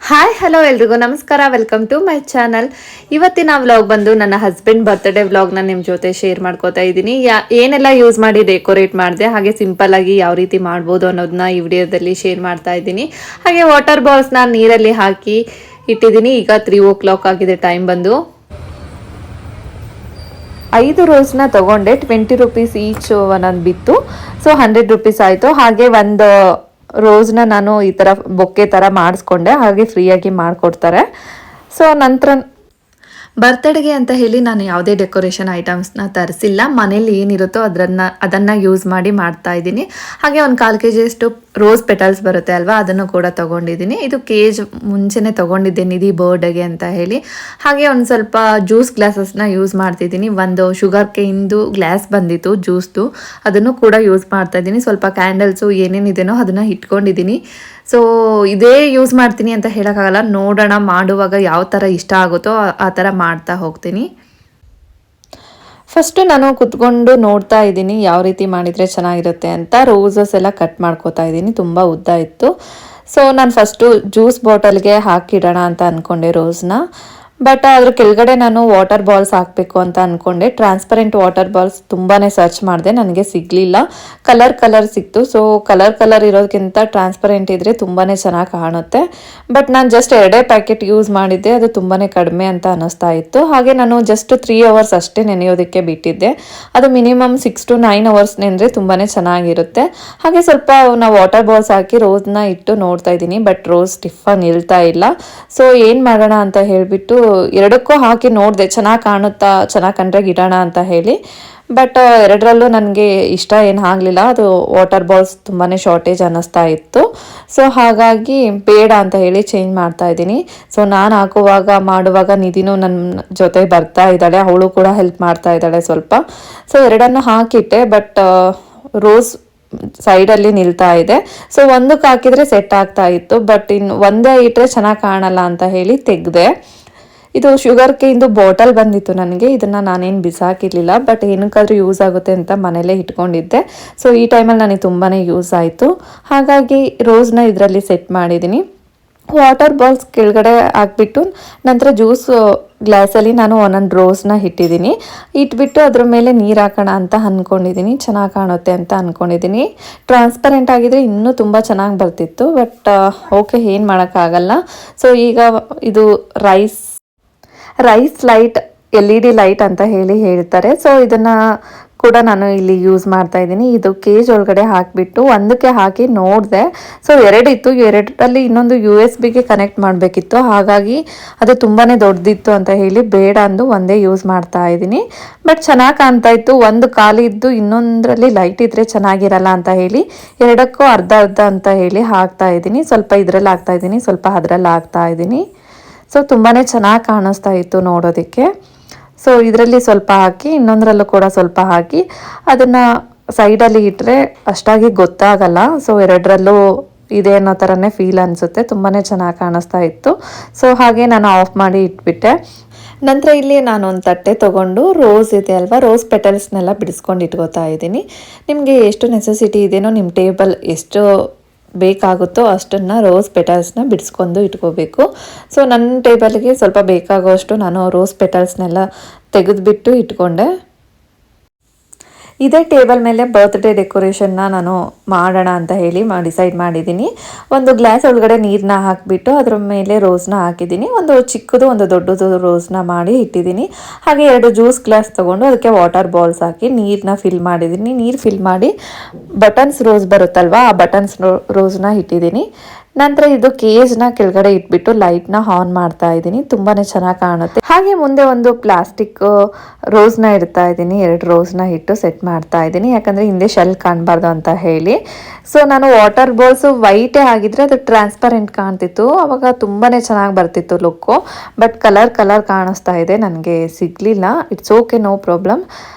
Hi hello ಎಲ್ರಿಗೂ ನಮಸ್ಕಾರ, welcome to my channel. ಇವತ್ತಿನ ವ್ಲಾಗ್ ಬಂದು ನನ್ನ ಹಸ್ಬೆಂಡ್ ಬರ್ತ್ಡೇ ವ್ಲಾಗ್ನ ನಿಮ್ಮ ಜೊತೆ ಶೇರ್ ಮಾಡ್ಕೋತಾ ಇದ್ದೀನಿ. ಏನೆಲ್ಲ ಯೂಸ್ ಮಾಡಿ ಡೆಕೋರೇಟ್ ಮಾಡಿದೆ, ಹಾಗೆ ಸಿಂಪಲ್ ಆಗಿ ಯಾವ ರೀತಿ ಮಾಡ್ಬೋದು ಅನ್ನೋದನ್ನ ಈ ವಿಡಿಯೋದಲ್ಲಿ ಶೇರ್ ಮಾಡ್ತಾ ಇದ್ದೀನಿ. ಹಾಗೆ ವಾಟರ್ ಬಾಲ್ಸ್ನ ನೀರಲ್ಲಿ ಹಾಕಿ ಇಟ್ಟಿದ್ದೀನಿ. ಈಗ 3 o'clock ಆಗಿದೆ ಟೈಮ್ ಬಂದು. 5 ರೋಸ್ನ ತಗೊಂಡೆ, 20 rupees ಈಚ್ ಒಂದೊಂದು ಬಿತ್ತು. ಸೊ 100 rupees ಆಯಿತು. ಹಾಗೆ ಒಂದು ರೋಸ್ನ ನಾನು ಈ ಥರ ಬೊಕ್ಕೆ ಥರ ಮಾಡಿಸ್ಕೊಂಡೆ, ಹಾಗೆ ಫ್ರೀಯಾಗಿ ಮಾಡಿಕೊಡ್ತಾರೆ. ಸೊ ನಂತರ ಬರ್ತ್ಡೇಗೆ ಅಂತ ಹೇಳಿ ನಾನು ಯಾವುದೇ ಡೆಕೋರೇಷನ್ ಐಟಮ್ಸ್ನ ತರಿಸಿಲ್ಲ. ಮನೇಲಿ ಏನಿರುತ್ತೋ ಅದನ್ನು ಯೂಸ್ ಮಾಡಿ ಮಾಡ್ತಾ ಇದ್ದೀನಿ. ಹಾಗೆ ಒಂದು 1/4 kg ಅಷ್ಟು ರೋಸ್ ಪೆಟಲ್ಸ್ ಬರುತ್ತೆ ಅಲ್ವಾ, ಅದನ್ನು ಕೂಡ ತೊಗೊಂಡಿದ್ದೀನಿ. ಇದು ಕೇಜ್ ಮುಂಚೆನೇ ತೊಗೊಂಡಿದ್ದೆ ನಿಧಿ ಬರ್ಡೇಗೆ ಅಂತ ಹೇಳಿ. ಹಾಗೆ ಒಂದು ಸ್ವಲ್ಪ ಜ್ಯೂಸ್ ಗ್ಲಾಸಸ್ನ ಯೂಸ್ ಮಾಡ್ತಿದ್ದೀನಿ. ಒಂದು ಶುಗರ್ ಕೇನ್ದು ಗ್ಲಾಸ್ ಬಂದಿತ್ತು ಜ್ಯೂಸ್ದು, ಅದನ್ನು ಕೂಡ ಯೂಸ್ ಮಾಡ್ತಾ ಇದ್ದೀನಿ. ಸ್ವಲ್ಪ ಕ್ಯಾಂಡಲ್ಸು ಏನೇನಿದೆನೋ ಅದನ್ನು ಇಟ್ಕೊಂಡಿದ್ದೀನಿ. ಸೊ ಇದೇ ಯೂಸ್ ಮಾಡ್ತೀನಿ ಅಂತ ಹೇಳೋಕ್ಕಾಗಲ್ಲ, ನೋಡೋಣ ಮಾಡುವಾಗ ಯಾವ ಥರ ಇಷ್ಟ ಆಗುತ್ತೋ ಆ ಥರ ಮಾಡ್ತಾ ಹೋಗ್ತೀನಿ. ಫಸ್ಟು ನಾನು ಕುತ್ಕೊಂಡು ನೋಡ್ತಾ ಇದ್ದೀನಿ ಯಾವ ರೀತಿ ಮಾಡಿದರೆ ಚೆನ್ನಾಗಿರುತ್ತೆ ಅಂತ. ರೋಸಸ್ ಎಲ್ಲ ಕಟ್ ಮಾಡ್ಕೋತಾ ಇದ್ದೀನಿ, ತುಂಬ ಉದ್ದ ಇತ್ತು. ಸೊ ನಾನು ಫಸ್ಟು ಜ್ಯೂಸ್ ಬಾಟಲ್ಗೆ ಹಾಕಿಡೋಣ ಅಂತ ಅಂದ್ಕೊಂಡೆ ರೋಸ್ನ. ಬಟ್ ಅದ್ರ ಕೆಳಗಡೆ ನಾನು ವಾಟರ್ ಬಾಲ್ಸ್ ಹಾಕಬೇಕು ಅಂತ ಅಂದ್ಕೊಂಡೆ. ಟ್ರಾನ್ಸ್ಪರೆಂಟ್ ವಾಟರ್ ಬಾಲ್ಸ್ ತುಂಬಾ ಸರ್ಚ್ ಮಾಡಿದೆ, ನನಗೆ ಸಿಗಲಿಲ್ಲ. ಕಲರ್ ಸಿಕ್ತು. ಸೊ ಕಲರ್ ಇರೋದಕ್ಕಿಂತ ಟ್ರಾನ್ಸ್ಪರೆಂಟ್ ಇದ್ದರೆ ತುಂಬಾ ಚೆನ್ನಾಗಿ ಕಾಣುತ್ತೆ. ಬಟ್ ನಾನು ಜಸ್ಟ್ 2 ಪ್ಯಾಕೆಟ್ ಯೂಸ್ ಮಾಡಿದ್ದೆ, ಅದು ತುಂಬಾ ಕಡಿಮೆ ಅಂತ ಅನ್ನಿಸ್ತಾ ಇತ್ತು. ಹಾಗೆ ನಾನು ಜಸ್ಟ್ 3 hours ಅಷ್ಟೇ ನೆನೆಯೋದಕ್ಕೆ ಬಿಟ್ಟಿದ್ದೆ. ಅದು ಮಿನಿಮಮ್ 6 to 9 hours ನೆನೆದ್ರೆ ತುಂಬಾ ಚೆನ್ನಾಗಿರುತ್ತೆ. ಹಾಗೆ ಸ್ವಲ್ಪ ನಾವು ವಾಟರ್ ಬಾಲ್ಸ್ ಹಾಕಿ ರೋಸ್ನ ಇಟ್ಟು ನೋಡ್ತಾ ಇದ್ದೀನಿ, ಬಟ್ ರೋಸ್ ಸ್ಟಿಫಾಗಿ ನಿಲ್ತಾ ಇಲ್ಲ. ಸೊ ಏನು ಮಾಡೋಣ ಅಂತ ಹೇಳಿಬಿಟ್ಟು ಎರಡಕ್ಕೂ ಹಾಕಿ ನೋಡಿದೆ, ಚೆನ್ನಾಗಿ ಕಾಣುತ್ತಾ, ಚೆನ್ನಾಗಿ ಕಂಡ್ರೆ ಇಡೋಣ ಅಂತ ಹೇಳಿ. ಬಟ್ ಎರಡರಲ್ಲೂ ನನಗೆ ಇಷ್ಟ ಏನು ಆಗಲಿಲ್ಲ. ಅದು ವಾಟರ್ ಬಾಲ್ಸ್ ತುಂಬಾ ಶಾರ್ಟೇಜ್ ಅನ್ನಿಸ್ತಾ ಇತ್ತು. ಸೊ ಹಾಗಾಗಿ ಬೇಡ ಅಂತ ಹೇಳಿ ಚೇಂಜ್ ಮಾಡ್ತಾ ಇದ್ದೀನಿ. ಸೊ ನಾನು ಮಾಡುವಾಗ ನಿಧಿನೂ ನನ್ನ ಜೊತೆ ಬರ್ತಾ ಇದ್ದಾಳೆ, ಅವಳು ಕೂಡ ಹೆಲ್ಪ್ ಮಾಡ್ತಾ ಇದ್ದಾಳೆ ಸ್ವಲ್ಪ. ಸೊ ಎರಡನ್ನು ಹಾಕಿಟ್ಟೆ, ಬಟ್ ರೋಸ್ ಸೈಡಲ್ಲಿ ನಿಲ್ತಾ ಇದೆ. ಸೊ ಒಂದಕ್ಕೆ ಹಾಕಿದರೆ ಸೆಟ್ ಆಗ್ತಾ ಇತ್ತು, ಬಟ್ ಇನ್ನು ಒಂದೇ ಇಟ್ಟರೆ ಚೆನ್ನಾಗಿ ಕಾಣಲ್ಲ ಅಂತ ಹೇಳಿ ತೆಗೆದೆ. ಇದು ಶುಗರ್ ಕೇನ್ದು ಬಾಟಲ್ ಬಂದಿತ್ತು ನನಗೆ. ಇದನ್ನು ನಾನೇನು ಬಿಸಾಕಿರಲಿಲ್ಲ, ಬಟ್ ಏನಕ್ಕಾದ್ರೂ ಯೂಸ್ ಆಗುತ್ತೆ ಅಂತ ಮನೇಲೇ ಇಟ್ಕೊಂಡಿದ್ದೆ. ಸೊ ಈ ಟೈಮಲ್ಲಿ ನನಗೆ ತುಂಬಾ ಯೂಸ್ ಆಯಿತು. ಹಾಗಾಗಿ ರೋಸ್ನ ಇದರಲ್ಲಿ ಸೆಟ್ ಮಾಡಿದ್ದೀನಿ. ವಾಟರ್ ಬಾಲ್ಸ್ ಕೆಳಗಡೆ ಹಾಕ್ಬಿಟ್ಟು ನಂತರ ಜ್ಯೂಸ್ ಗ್ಲಾಸಲ್ಲಿ ನಾನು ಒಂದೊಂದು ರೋಸ್ನ ಇಟ್ಟಿದ್ದೀನಿ. ಇಟ್ಬಿಟ್ಟು ಅದ್ರ ಮೇಲೆ ನೀರು ಹಾಕೋಣ ಅಂತ ಅಂದ್ಕೊಂಡಿದ್ದೀನಿ, ಚೆನ್ನಾಗಿ ಕಾಣುತ್ತೆ ಅಂತ ಅಂದ್ಕೊಂಡಿದ್ದೀನಿ. ಟ್ರಾನ್ಸ್ಪರೆಂಟ್ ಆಗಿದ್ರೆ ಇನ್ನೂ ತುಂಬ ಚೆನ್ನಾಗಿ ಬರ್ತಿತ್ತು, ಬಟ್ ಓಕೆ, ಏನು ಮಾಡೋಕ್ಕಾಗಲ್ಲ. ಸೊ ಈಗ ಇದು ರೈಸ್ ಲೈಟ್, LED ಲೈಟ್ ಅಂತ ಹೇಳ್ತಾರೆ. ಸೊ ಇದನ್ನು ಕೂಡ ನಾನು ಇಲ್ಲಿ ಯೂಸ್ ಮಾಡ್ತಾ ಇದ್ದೀನಿ. ಇದು ಕೇಜ್ ಒಳಗಡೆ ಹಾಕಿಬಿಟ್ಟು ಒಂದಕ್ಕೆ ಹಾಕಿ ನೋಡಿದೆ. ಸೊ 2 ಇತ್ತು, 2ರಲ್ಲಿ ಇನ್ನೊಂದು USB-ಗೆ ಕನೆಕ್ಟ್ ಮಾಡಬೇಕಿತ್ತು. ಹಾಗಾಗಿ ಅದು ತುಂಬಾ ದೊಡ್ಡದಿತ್ತು ಅಂತ ಹೇಳಿ ಬೇಡ ಅಂದು ಒಂದೇ ಯೂಸ್ ಮಾಡ್ತಾ ಇದ್ದೀನಿ. ಬಟ್ ಚೆನ್ನಾಗಿ ಕಾಣ್ತಾ ಇತ್ತು. ಒಂದು ಖಾಲಿ ಇದ್ದು ಇನ್ನೊಂದರಲ್ಲಿ ಲೈಟ್ ಇದ್ದರೆ ಚೆನ್ನಾಗಿರಲ್ಲ ಅಂತ ಹೇಳಿ ಎರಡಕ್ಕೂ ಅರ್ಧ ಅಂತ ಹೇಳಿ ಹಾಕ್ತಾ ಇದ್ದೀನಿ. ಸ್ವಲ್ಪ ಇದರಲ್ಲಿ ಹಾಕ್ತಾ ಇದ್ದೀನಿ, ಸ್ವಲ್ಪ ಅದರಲ್ಲಿ ಹಾಕ್ತಾ ಇದ್ದೀನಿ. ಸೊ ತುಂಬಾ ಚೆನ್ನಾಗಿ ಕಾಣಿಸ್ತಾ ಇತ್ತು ನೋಡೋದಕ್ಕೆ. ಸೊ ಇದರಲ್ಲಿ ಸ್ವಲ್ಪ ಹಾಕಿ, ಇನ್ನೊಂದರಲ್ಲೂ ಕೂಡ ಸ್ವಲ್ಪ ಹಾಕಿ ಅದನ್ನು ಸೈಡಲ್ಲಿ ಇಟ್ಟರೆ ಅಷ್ಟಾಗಿ ಗೊತ್ತಾಗಲ್ಲ. ಸೊ ಎರಡರಲ್ಲೂ ಇದೆ ಅನ್ನೋ ಥರನೇ ಫೀಲ್ ಅನಿಸುತ್ತೆ. ತುಂಬಾ ಚೆನ್ನಾಗಿ ಕಾಣಿಸ್ತಾ ಇತ್ತು. ಸೊ ಹಾಗೆ ನಾನು ಆಫ್ ಮಾಡಿ ಇಟ್ಬಿಟ್ಟೆ. ನಂತರ ಇಲ್ಲಿ ನಾನು ಒಂದು ತಟ್ಟೆ ತೊಗೊಂಡು ರೋಸ್ ಇದೆ ಅಲ್ವಾ, ರೋಸ್ ಪೆಟಲ್ಸ್ನೆಲ್ಲ ಬಿಡಿಸ್ಕೊಂಡು ಇಟ್ಕೋತಾ ಇದ್ದೀನಿ. ನಿಮಗೆ ಎಷ್ಟು ನೆಸೆಸಿಟಿ ಇದೆಯೋ, ನಿಮ್ಮ ಟೇಬಲ್ ಎಷ್ಟು ಬೇಕಾಗುತ್ತೋ ಅಷ್ಟನ್ನು ರೋಸ್ ಪೆಟಲ್ಸ್ನ ಬಿಡಿಸ್ಕೊಂಡು ಇಟ್ಕೋಬೇಕು. ಸೊ ನನ್ನ ಟೇಬಲ್ಗೆ ಸ್ವಲ್ಪ ಬೇಕಾಗುವಷ್ಟು ನಾನು ರೋಸ್ ಪೆಟಲ್ಸ್ನೆಲ್ಲ ತೆಗೆದುಬಿಟ್ಟು ಇಟ್ಕೊಂಡೆ. ಇದೇ ಟೇಬಲ್ ಮೇಲೆ ಬರ್ತ್ಡೇ ಡೆಕೋರೇಷನ್ನ ನಾನು ಮಾಡೋಣ ಅಂತ ಹೇಳಿ ಡಿಸೈಡ್ ಮಾಡಿದ್ದೀನಿ. ಒಂದು ಗ್ಲಾಸ್ ಒಳಗಡೆ ನೀರನ್ನ ಹಾಕಿಬಿಟ್ಟು ಅದ್ರ ಮೇಲೆ ರೋಸ್ನ ಹಾಕಿದ್ದೀನಿ. ಒಂದು ಚಿಕ್ಕದು ಒಂದು ದೊಡ್ಡದು ರೋಸ್ನ ಮಾಡಿ ಇಟ್ಟಿದ್ದೀನಿ. ಹಾಗೆ 2 ಜ್ಯೂಸ್ ಗ್ಲಾಸ್ ತೊಗೊಂಡು ಅದಕ್ಕೆ ವಾಟರ್ ಬಾಲ್ಸ್ ಹಾಕಿ ನೀರನ್ನ ಫಿಲ್ ಮಾಡಿದ್ದೀನಿ. ನೀರು ಫಿಲ್ ಮಾಡಿ ಬಟನ್ಸ್ ರೋಸ್ ಬರುತ್ತಲ್ವ, ಆ ಬಟನ್ಸ್ ರೋಸ್ನ ಇಟ್ಟಿದ್ದೀನಿ. ನಂತರ ಇದು ಕೇಜ್ನ ಕೆಳಗಡೆ ಇಟ್ಬಿಟ್ಟು ಲೈಟ್ನ ಆನ್ ಮಾಡ್ತಾ ಇದ್ದೀನಿ. ತುಂಬಾ ಚೆನ್ನಾಗಿ ಕಾಣುತ್ತೆ. ಹಾಗೆ ಮುಂದೆ ಒಂದು ಪ್ಲಾಸ್ಟಿಕ್ ರೋಸ್ನ ಇಡ್ತಾ ಇದ್ದೀನಿ. 2 ರೋಸ್ನ ಇಟ್ಟು ಸೆಟ್ ಮಾಡ್ತಾ ಇದ್ದೀನಿ, ಯಾಕಂದರೆ ಹಿಂದೆ ಶೆಲ್ ಕಾಣಬಾರ್ದು ಅಂತ ಹೇಳಿ. ಸೊ ನಾನು ವಾಟರ್ ಬಾಲ್ಸು ವೈಟೇ ಆಗಿದ್ರೆ ಅದು ಟ್ರಾನ್ಸ್ಪರೆಂಟ್ ಕಾಣ್ತಿತ್ತು, ಅವಾಗ ತುಂಬಾ ಚೆನ್ನಾಗಿ ಬರ್ತಿತ್ತು ಲುಕ್ಕು. ಬಟ್ ಕಲರ್ ಕಾಣಿಸ್ತಾ ಇದೆ, ನನಗೆ ಸಿಗಲಿಲ್ಲ. It's okay, no problem.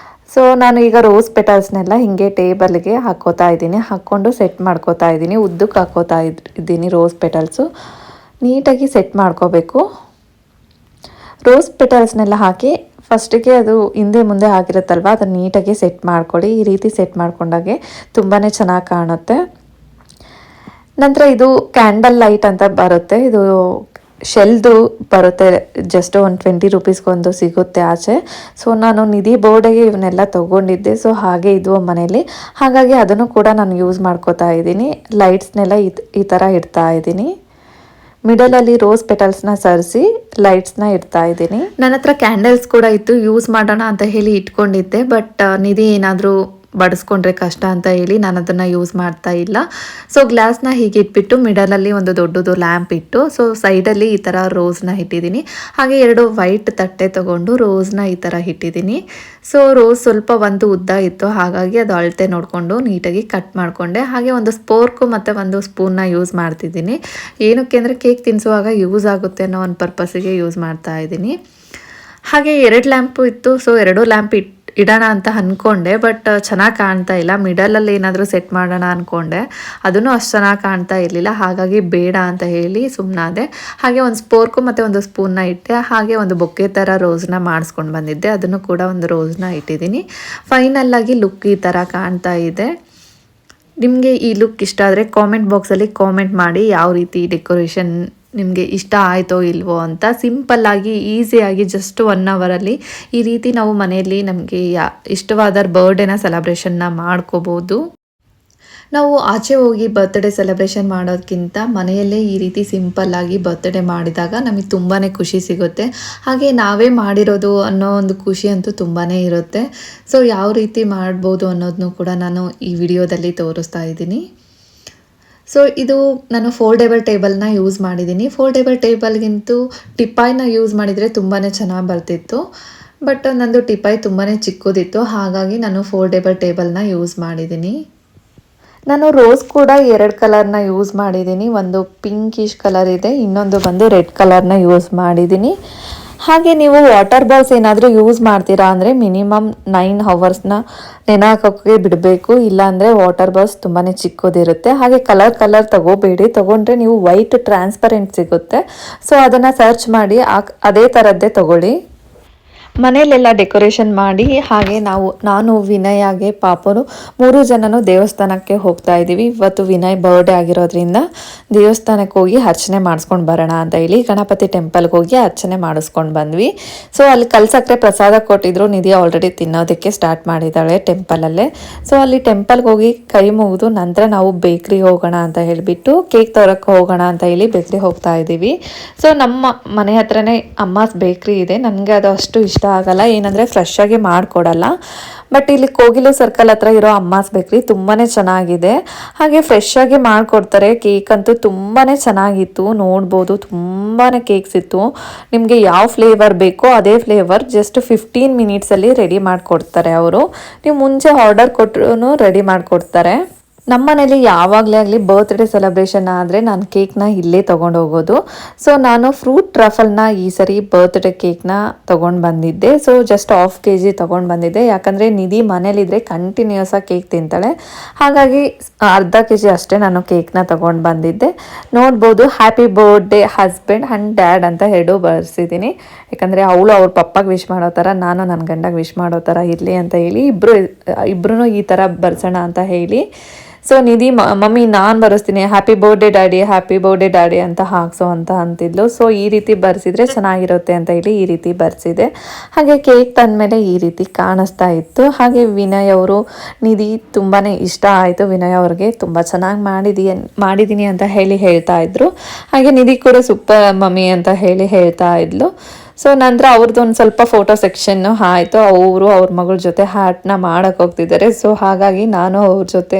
So ನಾನು ಈಗ ರೋಸ್ ಪೆಟಲ್ಸ್ನೆಲ್ಲ ಹೀಗೆ ಟೇಬಲ್ಗೆ ಹಾಕ್ಕೋತಾ ಇದ್ದೀನಿ. ಹಾಕ್ಕೊಂಡು ಸೆಟ್ ಮಾಡ್ಕೋತಾ ಇದ್ದೀನಿ. ಉದ್ದಕ್ಕೆ ಹಾಕ್ಕೋತಾ ಇದ್ದೀನಿ ರೋಸ್ ಪೆಟಲ್ಸು. ನೀಟಾಗಿ ಸೆಟ್ ಮಾಡ್ಕೋಬೇಕು. ರೋಸ್ ಪೆಟಲ್ಸ್ನೆಲ್ಲ ಹಾಕಿ ಫಸ್ಟಿಗೆ ಅದು ಹಿಂದೆ ಮುಂದೆ ಆಗಿರುತ್ತಲ್ವ, ಅದನ್ನು ನೀಟಾಗಿ ಸೆಟ್ ಮಾಡ್ಕೊಳ್ಳಿ. ಈ ರೀತಿ ಸೆಟ್ ಮಾಡ್ಕೊಂಡಾಗೆ ತುಂಬಾ ಚೆನ್ನಾಗಿ ಕಾಣುತ್ತೆ. ನಂತರ ಇದು ಕ್ಯಾಂಡಲ್ ಲೈಟ್ ಅಂತ ಬರುತ್ತೆ. ಇದು ಶೆಲ್ದು ಬರುತ್ತೆ, ಜಸ್ಟ್ ಒಂದು 20 ರುಪೀಸ್ಗೊಂದು ಸಿಗುತ್ತೆ ಆಚೆ. ಸೊ ನಾನು ನಿಧಿ ಬೋರ್ಡಿಗೆ ಇವನ್ನೆಲ್ಲ ತೊಗೊಂಡಿದ್ದೆ. ಸೊ ಹಾಗೆ ಇದು ಮನೇಲಿ, ಹಾಗಾಗಿ ಅದನ್ನು ಕೂಡ ನಾನು ಯೂಸ್ ಮಾಡ್ಕೋತಾ ಇದ್ದೀನಿ. ಲೈಟ್ಸ್ನೆಲ್ಲ ಈ ಥರ ಇಡ್ತಾ ಇದ್ದೀನಿ. ಮಿಡಲಲ್ಲಿ ರೋಸ್ ಪೆಟಲ್ಸ್ನ ಸರಿಸಿ ಲೈಟ್ಸ್ನ ಇಡ್ತಾ ಇದ್ದೀನಿ. ನನ್ನ ಹತ್ರ ಕ್ಯಾಂಡಲ್ಸ್ ಕೂಡ ಇತ್ತು, ಯೂಸ್ ಮಾಡೋಣ ಅಂತ ಹೇಳಿ ಇಟ್ಕೊಂಡಿದ್ದೆ. ಬಟ್ ನಿಧಿ ಏನಾದರೂ ಬಡಿಸ್ಕೊಂಡ್ರೆ ಕಷ್ಟ ಅಂತ ಹೇಳಿ ನಾನು ಅದನ್ನು ಯೂಸ್ ಮಾಡ್ತಾ ಇಲ್ಲ. ಸೊ ಗ್ಲಾಸ್ನ ಹೀಗೆ ಇಟ್ಬಿಟ್ಟು ಮಿಡಲಲ್ಲಿ ಒಂದು ದೊಡ್ಡದು ಲ್ಯಾಂಪ್ ಇಟ್ಟು, ಸೊ ಸೈಡಲ್ಲಿ ಈ ಥರ ರೋಸ್ನ ಇಟ್ಟಿದ್ದೀನಿ. ಹಾಗೆ 2 ವೈಟ್ ತಟ್ಟೆ ತೊಗೊಂಡು ರೋಸ್ನ ಈ ಥರ ಇಟ್ಟಿದ್ದೀನಿ. ಸೊ ರೋಸ್ ಸ್ವಲ್ಪ ಒಂದು ಉದ್ದ ಇತ್ತು, ಹಾಗಾಗಿ ಅದು ಅಳತೆ ನೋಡಿಕೊಂಡು ನೀಟಾಗಿ ಕಟ್ ಮಾಡಿಕೊಂಡೆ. ಹಾಗೆ ಒಂದು ಸ್ಪೋರ್ಕು ಮತ್ತು ಒಂದು ಸ್ಪೂನ್ನ ಯೂಸ್ ಮಾಡ್ತಿದ್ದೀನಿ. ಏನಕ್ಕೆ ಅಂದರೆ ಕೇಕ್ ತಿನ್ನಿಸುವಾಗ ಯೂಸ್ ಆಗುತ್ತೆ ಅನ್ನೋ ಒಂದು ಪರ್ಪಸ್ಸಿಗೆ ಯೂಸ್ ಮಾಡ್ತಾ ಇದ್ದೀನಿ. ಹಾಗೆ 2 ಲ್ಯಾಂಪು ಇತ್ತು. ಸೊ 2 ಲ್ಯಾಂಪ್ ಇಡೋಣ ಅಂತ ಅಂದ್ಕೊಂಡೆ, ಬಟ್ ಚೆನ್ನಾಗಿ ಕಾಣ್ತಾ ಇಲ್ಲ. ಮಿಡಲಲ್ಲಿ ಏನಾದರೂ ಸೆಟ್ ಮಾಡೋಣ ಅಂದ್ಕೊಂಡೆ, ಅದನ್ನು ಅಷ್ಟು ಚೆನ್ನಾಗಿ ಕಾಣ್ತಾ ಇರಲಿಲ್ಲ. ಹಾಗಾಗಿ ಬೇಡ ಅಂತ ಹೇಳಿ ಸುಮ್ಮನಾದೆ. ಹಾಗೆ ಒಂದು ಸ್ಪೋರ್ಕು ಮತ್ತು ಒಂದು ಸ್ಪೂನ್ನ ಇಟ್ಟೆ. ಹಾಗೆ ಒಂದು ಬೊಕ್ಕೆ ಥರ ರೋಸ್ನ ಮಾಡಿಸ್ಕೊಂಡು ಬಂದಿದ್ದೆ, ಅದನ್ನು ಕೂಡ ಒಂದು ರೋಸ್ನ ಇಟ್ಟಿದ್ದೀನಿ. ಫೈನಲ್ಲಾಗಿ ಲುಕ್ ಈ ಥರ ಕಾಣ್ತಾ ಇದೆ. ನಿಮಗೆ ಈ ಲುಕ್ ಇಷ್ಟ ಆದರೆ ಕಾಮೆಂಟ್ ಬಾಕ್ಸಲ್ಲಿ ಕಾಮೆಂಟ್ ಮಾಡಿ ಯಾವ ರೀತಿ ಡೆಕೋರೇಷನ್ ನಿಮಗೆ ಇಷ್ಟ ಆಯಿತೋ ಇಲ್ವೋ ಅಂತ. ಸಿಂಪಲ್ಲಾಗಿ ಈಸಿಯಾಗಿ ಜಸ್ಟ್ 1 ಅವರಲ್ಲಿ ಈ ರೀತಿ ನಾವು ಮನೆಯಲ್ಲಿ ನಮಗೆ ಇಷ್ಟವಾದ ಬರ್ಡೇನ ಸೆಲೆಬ್ರೇಷನ್ನ ಮಾಡ್ಕೋಬೋದು. ನಾವು ಆಚೆ ಹೋಗಿ ಬರ್ತ್ಡೇ ಸೆಲೆಬ್ರೇಷನ್ ಮಾಡೋದಕ್ಕಿಂತ ಮನೆಯಲ್ಲೇ ಈ ರೀತಿ ಸಿಂಪಲ್ಲಾಗಿ ಬರ್ತ್ಡೇ ಮಾಡಿದಾಗ ನಮಗೆ ತುಂಬಾ ಖುಷಿ ಸಿಗುತ್ತೆ. ಹಾಗೆ ನಾವೇ ಮಾಡಿರೋದು ಅನ್ನೋ ಒಂದು ಖುಷಿ ಅಂತೂ ತುಂಬಾ ಇರುತ್ತೆ. ಸೊ ಯಾವ ರೀತಿ ಮಾಡ್ಬೋದು ಅನ್ನೋದನ್ನು ಕೂಡ ನಾನು ಈ ವಿಡಿಯೋದಲ್ಲಿ ತೋರಿಸ್ತಾ ಇದ್ದೀನಿ. ಸೊ ಇದು ನಾನು ಫೋಲ್ಡೇಬಲ್ ಟೇಬಲ್ನ ಯೂಸ್ ಮಾಡಿದ್ದೀನಿ. ಫೋಲ್ಡೇಬಲ್ ಟೇಬಲ್ಗಿಂತೂ ಟಿಪಾಯ್ನ ಯೂಸ್ ಮಾಡಿದರೆ ತುಂಬಾ ಚೆನ್ನಾಗಿ ಬರ್ತಿತ್ತು. ಬಟ್ ನಂದು ಟಿಪಾಯ್ ತುಂಬಾ ಚಿಕ್ಕದಿತ್ತು, ಹಾಗಾಗಿ ನಾನು ಫೋಲ್ಡೇಬಲ್ ಟೇಬಲ್ನ ಯೂಸ್ ಮಾಡಿದ್ದೀನಿ. ನಾನು ರೋಸ್ ಕೂಡ 2 ಕಲರ್ನ ಯೂಸ್ ಮಾಡಿದ್ದೀನಿ. ಒಂದು ಪಿಂಕಿಶ್ ಕಲರ್ ಇದೆ, ಇನ್ನೊಂದು ಬಂದು ರೆಡ್ ಕಲರ್ನ ಯೂಸ್ ಮಾಡಿದ್ದೀನಿ. ಹಾಗೆ ನೀವು ವಾಟರ್ ಬಾಲ್ಸ್ ಏನಾದರೂ ಯೂಸ್ ಮಾಡ್ತೀರಾ ಅಂದರೆ ಮಿನಿಮಮ್ 9 ಅವರ್ಸ್ನ ನೆನೆ ಹಾಕೋಕ್ಕೆ ಬಿಡಬೇಕು. ಇಲ್ಲಾಂದರೆ ವಾಟರ್ ಬಾಲ್ಸ್ ತುಂಬಾ ಚಿಕ್ಕದಿರುತ್ತೆ. ಹಾಗೆ ಕಲರ್ ತಗೋಬೇಡಿ, ತೊಗೊಂಡ್ರೆ ನೀವು ವೈಟ್ ಟ್ರಾನ್ಸ್ಪರೆಂಟ್ ಸಿಗುತ್ತೆ. ಸೊ ಅದನ್ನು ಸರ್ಚ್ ಮಾಡಿ ಅದೇ ಥರದ್ದೇ ತಗೊಳ್ಳಿ. ಮನೆಯಲ್ಲೆಲ್ಲ ಡೆಕೋರೇಷನ್ ಮಾಡಿ ಹಾಗೆ ನಾನು ವಿನಯಾಗೆ ಪಾಪನು 3 ಜನನು ದೇವಸ್ಥಾನಕ್ಕೆ ಹೋಗ್ತಾ ಇದ್ದೀವಿ. ಇವತ್ತು ವಿನಯ್ ಬರ್ಡೇ ಆಗಿರೋದ್ರಿಂದ ದೇವಸ್ಥಾನಕ್ಕೆ ಹೋಗಿ ಅರ್ಚನೆ ಮಾಡಿಸ್ಕೊಂಡು ಬರೋಣ ಅಂತ ಹೇಳಿ ಗಣಪತಿ ಟೆಂಪಲ್ಗೆ ಹೋಗಿ ಅರ್ಚನೆ ಮಾಡಿಸ್ಕೊಂಡು ಬಂದ್ವಿ. ಸೊ ಅಲ್ಲಿ ಕಲ್ಸಕ್ಕರೆ ಪ್ರಸಾದ ಕೊಟ್ಟಿದ್ರು. ನಿಧಿ ಆಲ್ರೆಡಿ ತಿನ್ನೋದಕ್ಕೆ ಸ್ಟಾರ್ಟ್ ಮಾಡಿದ್ದಾಳೆ ಟೆಂಪಲಲ್ಲೇ. ಸೊ ಅಲ್ಲಿ ಟೆಂಪಲ್ಗೆ ಹೋಗಿ ಕೈ ಮುಗಿದು ನಂತರ ನಾವು ಬೇಕ್ರಿಗೆ ಹೋಗೋಣ ಅಂತ ಹೇಳಿಬಿಟ್ಟು ಕೇಕ್ ತರೋಕ್ಕೆ ಹೋಗೋಣ ಅಂತ ಹೇಳಿ ಬೇಕ್ರಿಗೆ ಹೋಗ್ತಾ ಇದ್ದೀವಿ. ಸೊ ನಮ್ಮ ಮನೆ ಹತ್ರನೇ ಅಮ್ಮಾಸ್ ಬೇಕ್ರಿ ಇದೆ. ನನಗೆ ಅದು ಅಷ್ಟು ಇಷ್ಟ ಆಗಲ್ಲ, ಏನಂದರೆ ಫ್ರೆಶ್ ಆಗಿ ಮಾಡಿಕೊಡಲ್ಲ. ಬಟ್ ಇಲ್ಲಿ ಕೋಗಿಲು ಸರ್ಕಲ್ ಹತ್ರ ಇರೋ ಅಮ್ಮಾಸ್ ಬೇಕ್ರಿ ತುಂಬಾ ಚೆನ್ನಾಗಿದೆ. ಹಾಗೆ ಫ್ರೆಶ್ ಆಗಿ ಮಾಡಿಕೊಡ್ತಾರೆ. ಕೇಕ್ ಅಂತೂ ತುಂಬಾ ಚೆನ್ನಾಗಿತ್ತು, ನೋಡ್ಬೋದು ತುಂಬಾ ಕೇಕ್ಸ್ ಇತ್ತು. ನಿಮಗೆ ಯಾವ ಫ್ಲೇವರ್ ಬೇಕೋ ಅದೇ ಫ್ಲೇವರ್ ಜಸ್ಟ್ 15 ಮಿನಿಟ್ಸಲ್ಲಿ ರೆಡಿ ಮಾಡಿಕೊಡ್ತಾರೆ ಅವರು. ನೀವು ಮುಂಚೆ ಆರ್ಡರ್ ಕೊಟ್ಟರು ರೆಡಿ ಮಾಡಿಕೊಡ್ತಾರೆ. ನಮ್ಮ ಮನೇಲಿ ಯಾವಾಗಲೇ ಆಗಲಿ ಬರ್ತ್ಡೇ ಸೆಲೆಬ್ರೇಷನ್ ಆದರೆ ನಾನು ಕೇಕ್ನ ಇಲ್ಲೇ ತೊಗೊಂಡು ಹೋಗೋದು. ಸೊ ನಾನು ಫ್ರೂಟ್ ಟ್ರಫಲ್ನ ಈ ಸರಿ ಬರ್ತ್ಡೇ ಕೇಕ್ನ ತೊಗೊಂಡು ಬಂದಿದ್ದೆ. ಸೊ ಜಸ್ಟ್ 1/2 kg ತೊಗೊಂಡು ಬಂದಿದ್ದೆ, ಯಾಕಂದರೆ ನಿಧಿ ಮನೇಲಿದ್ದರೆ ಕಂಟಿನ್ಯೂಸ್ ಆಗಿ ಕೇಕ್ ತಿಂತಾಳೆ. ಹಾಗಾಗಿ 1/2 kg ಅಷ್ಟೇ ನಾನು ಕೇಕ್ನ ತೊಗೊಂಡು ಬಂದಿದ್ದೆ. ನೋಡ್ಬೋದು happy birthday husband and dad ಅಂತ 2 ಬರ್ಸಿದ್ದೀನಿ. ಯಾಕಂದರೆ ಅವಳು ಅವ್ರ ಪಪ್ಪಾಗೆ ವಿಶ್ ಮಾಡೋ ಥರ, ನಾನು ನನ್ನ ಗಂಡಗೆ ವಿಶ್ ಮಾಡೋ ಥರ ಇರಲಿ ಅಂತ ಹೇಳಿ ಇಬ್ಬರೂ ಈ ಥರ ಬರ್ಸೋಣ ಅಂತ ಹೇಳಿ. ಸೊ ನಿಧಿ ಮಮ್ಮಿ ನಾನು ಬರೆಸ್ತೀನಿ ಹ್ಯಾಪಿ ಬರ್ಡೇ ಡ್ಯಾಡಿ ಅಂತ ಹಾಕ್ಸೋ ಅಂತ ಅಂತಿದ್ಲು. ಸೊ ಈ ರೀತಿ ಬರ್ಸಿದ್ರೆ ಚೆನ್ನಾಗಿರುತ್ತೆ ಅಂತ ಹೇಳಿ ಈ ರೀತಿ ಬರ್ಸಿದೆ. ಹಾಗೆ ಕೇಕ್ ತಂದಮೇಲೆ ಈ ರೀತಿ ಕಾಣಿಸ್ತಾ ಇತ್ತು. ಹಾಗೆ ವಿನಯ್ ಅವರು ನಿಧಿ ತುಂಬಾ ಇಷ್ಟ ಆಯಿತು. ವಿನಯ್ ಅವ್ರಿಗೆ ತುಂಬ ಚೆನ್ನಾಗಿ ಮಾಡಿದ್ದೀನಿ ಅಂತ ಹೇಳಿ ಹೇಳ್ತಾ ಇದ್ರು. ಹಾಗೆ ನಿಧಿ ಕೂಡ ಸೂಪರ್ ಮಮ್ಮಿ ಅಂತ ಹೇಳಿ ಹೇಳ್ತಾ ಇದ್ಲು. ಸೊ ನಂತರ ಅವ್ರದ್ದೊಂದು ಸ್ವಲ್ಪ ಫೋಟೋ ಸೆಕ್ಷನ್ನು ಆಯಿತು. ಅವರು ಅವ್ರ ಮಗಳ ಜೊತೆ ಹ್ಯಾಟ್ನ ಮಾಡೋಕ್ಕೆ ಹೋಗ್ತಿದ್ದಾರೆ. ಸೊ ಹಾಗಾಗಿ ನಾನು ಅವ್ರ ಜೊತೆ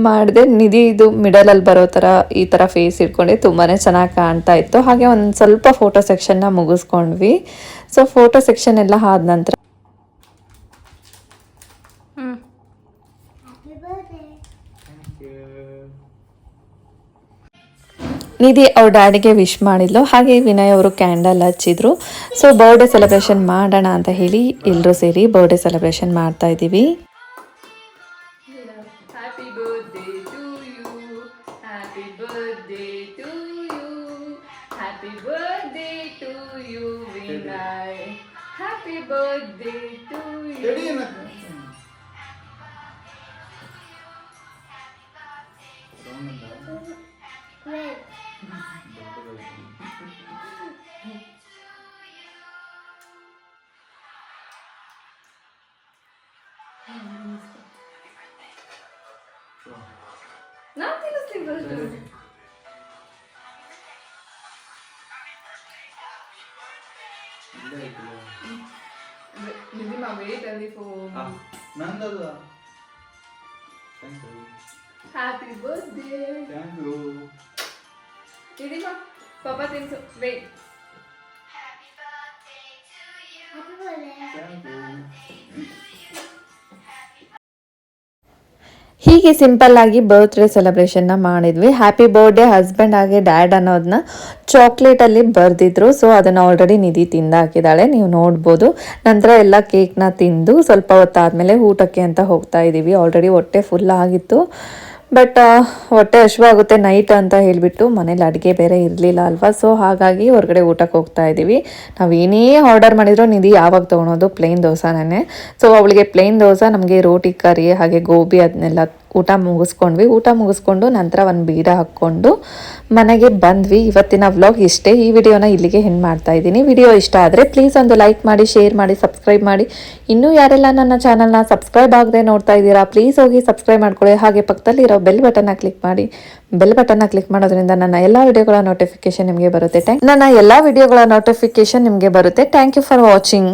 ಮಾಡಿದೆ. ನಿಧಿ ಇದು ಮಿಡಲಲ್ಲಿ ಬರೋ ಥರ ಈ ಥರ ಫೇಸ್ ಇಟ್ಕೊಂಡೆ ತುಂಬಾ ಚೆನ್ನಾಗಿ ಕಾಣ್ತಾ ಇತ್ತು. ಹಾಗೆ ಒಂದು ಸ್ವಲ್ಪ ಫೋಟೋ ಸೆಕ್ಷನ್ನ ಮುಗಿಸ್ಕೊಂಡ್ವಿ. ಸೊ ಫೋಟೋ ಸೆಕ್ಷನ್ ಎಲ್ಲ ಆದ ನಂತರ ನಿಧಿ ಅವ್ರ ಡ್ಯಾಡಿಗೆ ವಿಶ್ ಮಾಡಿದ್ಲು. ಹಾಗೆ ವಿನಯ್ ಅವರು ಕ್ಯಾಂಡಲ್ ಹಚ್ಚಿದ್ರು. ಸೊ ಬರ್ಡೇ ಸೆಲೆಬ್ರೇಷನ್ ಮಾಡೋಣ ಅಂತ ಹೇಳಿ ಎಲ್ಲರೂ ಸೇರಿ ಬರ್ಡೇ ಸೆಲೆಬ್ರೇಷನ್ ಮಾಡ್ತಾ ಇದ್ದೀವಿ. Happy birthday to you, happy birthday to you, happy birthday to you Vinay, happy birthday to you. ನಾನು ತಿನ್ನಿಸ್ತೀನಿ ಫಸ್ಟ್. ನಿಧಿಮಾ ವೇಟ್ ಅಲ್ಲಿ ನಂದಲ್ಲ. Happy birthday. Thank you. Nidhima ಪಾಪ ತಿನ್ಸು. ವೇಟ್. Thank you. ಹೀಗೆ ಸಿಂಪಲ್ ಆಗಿ ಬರ್ತ್ಡೇ ಸೆಲೆಬ್ರೇಷನ್ನ ಮಾಡಿದ್ವಿ. ಹ್ಯಾಪಿ ಬರ್ತ್ಡೇ ಹಸ್ಬೆಂಡ್ ಹಾಗೆ ಡ್ಯಾಡ್ ಅನ್ನೋದನ್ನ ಚಾಕ್ಲೇಟಲ್ಲಿ ಬರೆದಿದ್ರು. ಸೊ ಅದನ್ನು ಆಲ್ರೆಡಿ ನಿಧಿ ತಿಂದಾಕಿದ್ದಾಳೆ, ನೀವು ನೋಡ್ಬೋದು. ನಂತರ ಎಲ್ಲ ಕೇಕ್ನ ತಿಂದು ಸ್ವಲ್ಪ ಹೊತ್ತಾದಮೇಲೆ ಊಟಕ್ಕೆ ಅಂತ ಹೋಗ್ತಾ ಇದ್ದೀವಿ. ಆಲ್ರೆಡಿ ಹೊಟ್ಟೆ ಫುಲ್ ಆಗಿತ್ತು, ಬಟ್ ಹೊಟ್ಟೆ ಹಸಿವಾಗುತ್ತೆ ನೈಟ್ ಅಂತ ಹೇಳಿಬಿಟ್ಟು ಮನೇಲಿ ಅಡುಗೆ ಬೇರೆ ಇರಲಿಲ್ಲ ಅಲ್ವಾ. ಸೊ ಹಾಗಾಗಿ ಹೊರಗಡೆ ಊಟಕ್ಕೆ ಹೋಗ್ತಾ ಇದ್ದೀವಿ. ನಾವು ಏನೇ ಆರ್ಡರ್ ಮಾಡಿದ್ರು ನಿಧಿ ಯಾವಾಗ ತೊಗೊಳೋದು ಪ್ಲೇನ್ ದೋಸೆನೇ. ಸೊ ಅವಳಿಗೆ ಪ್ಲೇನ್ ದೋಸೆ, ನಮಗೆ ರೋಟಿ ಕರಿ ಹಾಗೆ ಗೋಬಿ ಅದನ್ನೆಲ್ಲ ಊಟ ಮುಗಿಸ್ಕೊಂಡ್ವಿ. ಊಟ ಮುಗಿಸ್ಕೊಂಡು ನಂತರ ಒಂದು ಬೀಡ ಹಾಕ್ಕೊಂಡು ಮನೆಗೆ ಬಂದ್ವಿ. ಇವತ್ತಿನ ವ್ಲಾಗ್ ಇಷ್ಟೇ. ಈ ವಿಡಿಯೋನ ಇಲ್ಲಿಗೆ ಹೆಣ್ಣು ಮಾಡ್ತಾ ಇದ್ದೀನಿ. ವಿಡಿಯೋ ಇಷ್ಟ ಆದರೆ ಪ್ಲೀಸ್ ಒಂದು ಲೈಕ್ ಮಾಡಿ, ಶೇರ್ ಮಾಡಿ, ಸಬ್ಸ್ಕ್ರೈಬ್ ಮಾಡಿ. ಇನ್ನೂ ಯಾರೆಲ್ಲ ನನ್ನ ಚಾನಲ್ನ ಸಬ್ಸ್ಕ್ರೈಬ್ ಆಗದೆ ನೋಡ್ತಾ ಇದ್ದೀರಾ ಪ್ಲೀಸ್ ಹೋಗಿ ಸಬ್ಸ್ಕ್ರೈಬ್ ಮಾಡ್ಕೊಳ್ಳಿ. ಹಾಗೆ ಪಕ್ಕದಲ್ಲಿರೋ ಬೆಲ್ ಬಟನ್ನ ಕ್ಲಿಕ್ ಮಾಡಿ. ಬೆಲ್ ಬಟನ್ನ ಕ್ಲಿಕ್ ಮಾಡೋದ್ರಿಂದ ನನ್ನ ಎಲ್ಲ ವಿಡಿಯೋಗಳ ನೋಟಿಫಿಕೇಶನ್ ನಿಮಗೆ ಬರುತ್ತೆ. Thank you for watching.